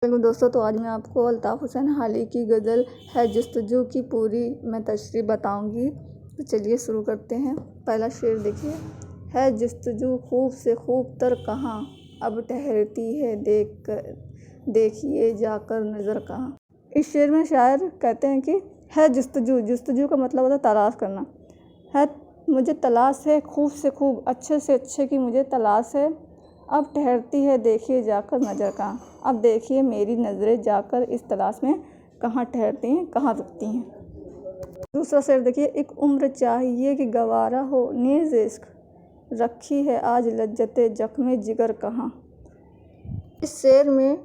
दोस्तों, तो आज मैं आपको अल्ताफ़ हुसैन हाली की गज़ल है जस्तजू की पूरी मैं तशरीह बताऊंगी। तो चलिए शुरू करते हैं। पहला शेर देखिए। है जस्तजू खूब से खूब तर कहाँ, अब ठहरती है देखिए जाकर नज़र कहाँ। इस शेर में शायर कहते हैं कि है जस्तजू का मतलब होता है तलाश करना। है मुझे तलाश है, खूब से खूब, अच्छे से अच्छे की मुझे तलाश है। अब ठहरती है देखिए जाकर नज़र कहाँ। अब देखिए मेरी नज़रें जाकर इस तलाश में कहाँ ठहरती हैं, कहाँ रुकती हैं। दूसरा शेर देखिए। एक उम्र चाहिए कि गवारा हो नेज़ इश्क, रखी है आज लज्जते जख्मे जिगर कहाँ। इस शेर में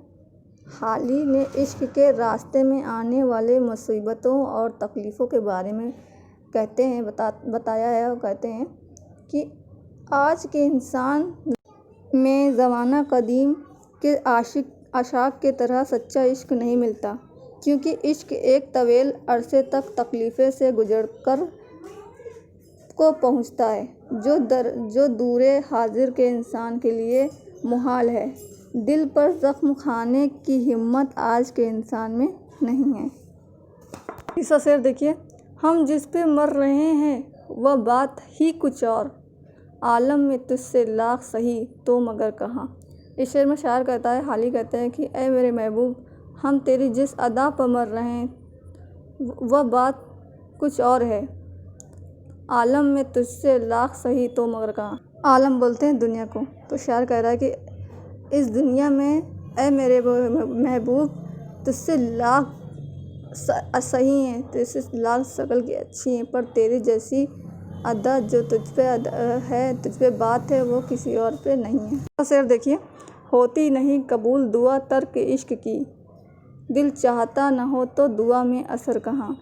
हाली ने इश्क के रास्ते में आने वाले मुसीबतों और तकलीफ़ों के बारे में कहते हैं बताया है और कहते हैं कि आज के इंसान में ज़माना कदीम के आशाक के तरह सच्चा इश्क नहीं मिलता, क्योंकि इश्क एक तवील अरसे तक तकलीफ़ें से गुजरकर को पहुंचता है, जो दूरे हाजिर के इंसान के लिए मुहाल है। दिल पर ज़ख्म खाने की हिम्मत आज के इंसान में नहीं है। तीसरा शेर देखिए। हम जिस पे मर रहे हैं वह बात ही कुछ और, आलम में तुझसे लाख सही तो मगर कहाँ। इस शेर में शायर कहता है, हाली कहते हैं कि ऐ मेरे महबूब, हम तेरी जिस अदा पर मर रहे हैं वह बात कुछ और है, आलम में तुझसे लाख सही तो मगर कहाँ। आलम बोलते हैं दुनिया को। तो शायर कह रहा है कि इस दुनिया में ऐ मेरे महबूब तुझसे लाख सही हैं, तुझसे लाख शक्ल की अच्छी हैं, पर तेरी जैसी अदा जो तुझ पे है, तुझ पे बात है, वो किसी और पे नहीं है। शेर देखिए। होती नहीं कबूल दुआ तर्क इश्क की, दिल चाहता न हो तो दुआ में असर कहाँ।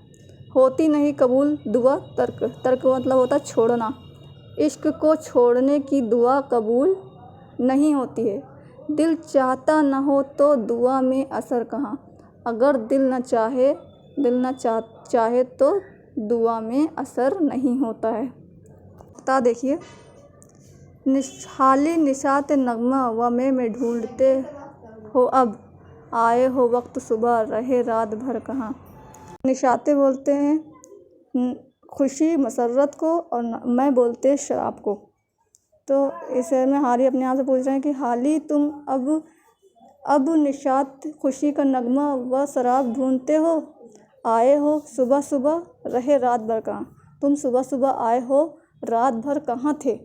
होती नहीं कबूल दुआ तर्क मतलब होता छोड़ना। इश्क को छोड़ने की दुआ कबूल नहीं होती है। दिल चाहता न हो तो दुआ में असर कहाँ। अगर दिल न चाहे तो दुआ में असर नहीं होता है। बता देखिए। हाली निशात नगमा व में ढूंढते हो, अब आए हो वक्त सुबह रहे रात भर कहाँ। निशाते बोलते हैं खुशी मसरत को और मैं बोलते हैं शराब को। तो इस शेर में हाली अपने आप से पूछ रहे हैं कि हाली तुम अब निशात खुशी का नगमा व शराब ढूंढते हो, आए हो सुबह सुबह रहे रात भर कहाँ। तुम सुबह सुबह आए हो, रात भर कहाँ थे।